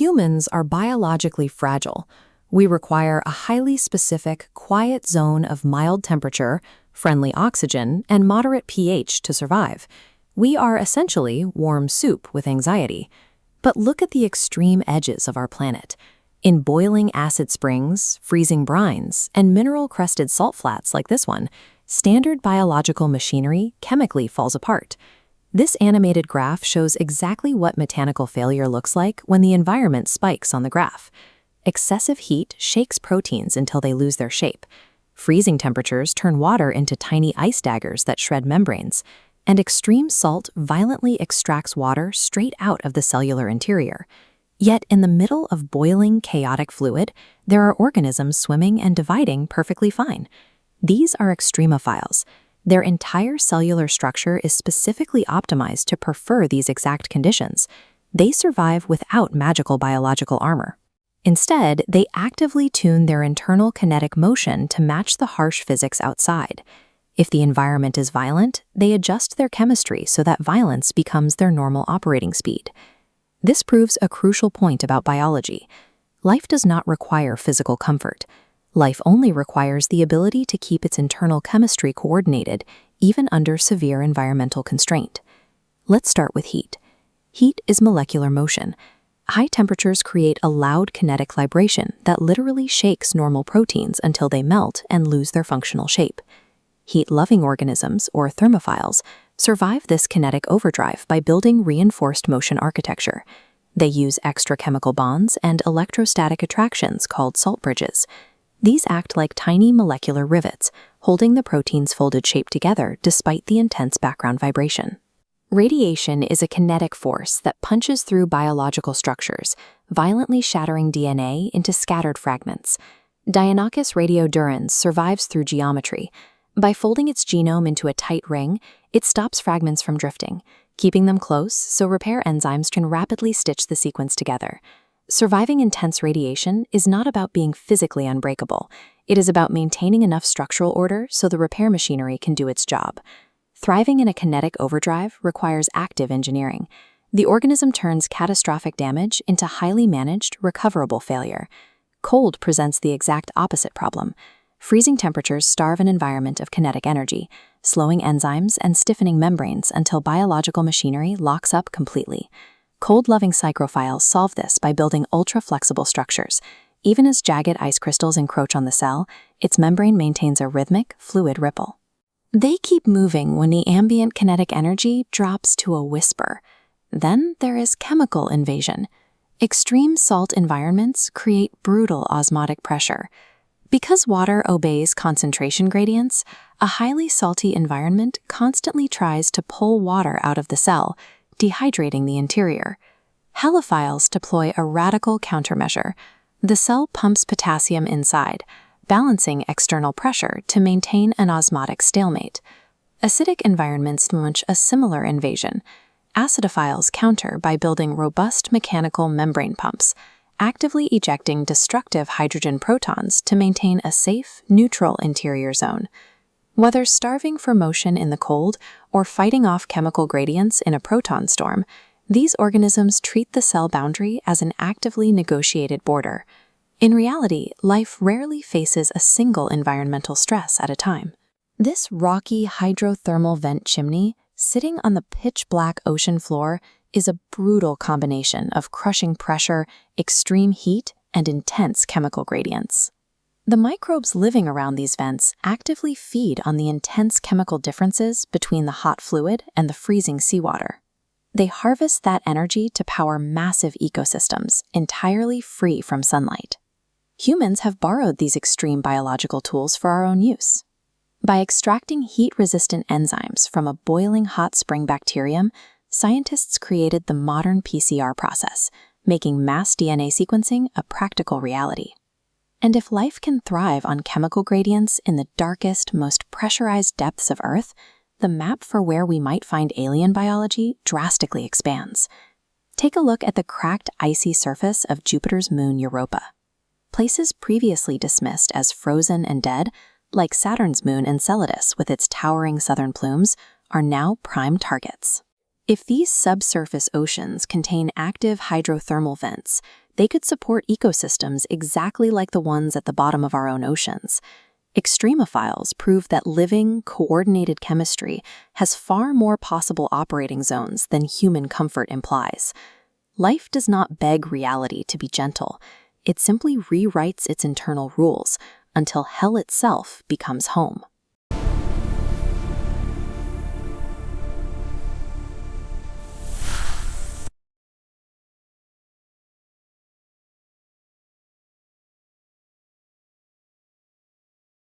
Humans are biologically fragile. We require a highly specific, quiet zone of mild temperature, friendly oxygen, and moderate pH to survive. We are essentially warm soup with anxiety. But look at the extreme edges of our planet. In boiling acid springs, freezing brines, and mineral-crusted salt flats like this one, standard biological machinery chemically falls apart. This animated graph shows exactly what mechanical failure looks like when the environment spikes on the graph. Excessive heat shakes proteins until they lose their shape. Freezing temperatures turn water into tiny ice daggers that shred membranes. And extreme salt violently extracts water straight out of the cellular interior. Yet in the middle of boiling, chaotic fluid, there are organisms swimming and dividing perfectly fine. These are extremophiles. Their entire cellular structure is specifically optimized to prefer these exact conditions. They survive without magical biological armor. Instead, they actively tune their internal kinetic motion to match the harsh physics outside. If the environment is violent, they adjust their chemistry so that violence becomes their normal operating speed. This proves a crucial point about biology. Life does not require physical comfort. Life only requires the ability to keep its internal chemistry coordinated, even under severe environmental constraint. Let's start with heat. Heat is molecular motion. High temperatures create a loud kinetic vibration that literally shakes normal proteins until they melt and lose their functional shape. Heat-loving organisms, or thermophiles, survive this kinetic overdrive by building reinforced motion architecture. They use extra chemical bonds and electrostatic attractions called salt bridges. These act like tiny molecular rivets, holding the protein's folded shape together despite the intense background vibration. Radiation is a kinetic force that punches through biological structures, violently shattering DNA into scattered fragments. Deinonychus radiodurans survives through geometry. By folding its genome into a tight ring, it stops fragments from drifting, keeping them close so repair enzymes can rapidly stitch the sequence together. Surviving intense radiation is not about being physically unbreakable. It is about maintaining enough structural order so the repair machinery can do its job. Thriving in a kinetic overdrive requires active engineering. The organism turns catastrophic damage into highly managed, recoverable failure. Cold presents the exact opposite problem. Freezing temperatures starve an environment of kinetic energy, slowing enzymes and stiffening membranes until biological machinery locks up completely. Cold-loving psychrophiles solve this by building ultra-flexible structures. Even as jagged ice crystals encroach on the cell, its membrane maintains a rhythmic, fluid ripple. They keep moving when the ambient kinetic energy drops to a whisper. Then there is chemical invasion. Extreme salt environments create brutal osmotic pressure. Because water obeys concentration gradients, a highly salty environment constantly tries to pull water out of the cell, dehydrating the interior. Halophiles deploy a radical countermeasure. The cell pumps potassium inside, balancing external pressure to maintain an osmotic stalemate. Acidic environments launch a similar invasion. Acidophiles counter by building robust mechanical membrane pumps, actively ejecting destructive hydrogen protons to maintain a safe, neutral interior zone. Whether starving for motion in the cold or fighting off chemical gradients in a proton storm, these organisms treat the cell boundary as an actively negotiated border. In reality, life rarely faces a single environmental stress at a time. This rocky hydrothermal vent chimney, sitting on the pitch-black ocean floor, is a brutal combination of crushing pressure, extreme heat, and intense chemical gradients. The microbes living around these vents actively feed on the intense chemical differences between the hot fluid and the freezing seawater. They harvest that energy to power massive ecosystems entirely free from sunlight. Humans have borrowed these extreme biological tools for our own use. By extracting heat-resistant enzymes from a boiling hot spring bacterium, scientists created the modern PCR process, making mass DNA sequencing a practical reality. And if life can thrive on chemical gradients in the darkest, most pressurized depths of Earth, the map for where we might find alien biology drastically expands. Take a look at the cracked, icy surface of Jupiter's moon Europa. Places previously dismissed as frozen and dead, like Saturn's moon Enceladus with its towering southern plumes, are now prime targets. If these subsurface oceans contain active hydrothermal vents, they could support ecosystems exactly like the ones at the bottom of our own oceans. Extremophiles prove that living, coordinated chemistry has far more possible operating zones than human comfort implies. Life does not beg reality to be gentle. It simply rewrites its internal rules until hell itself becomes home.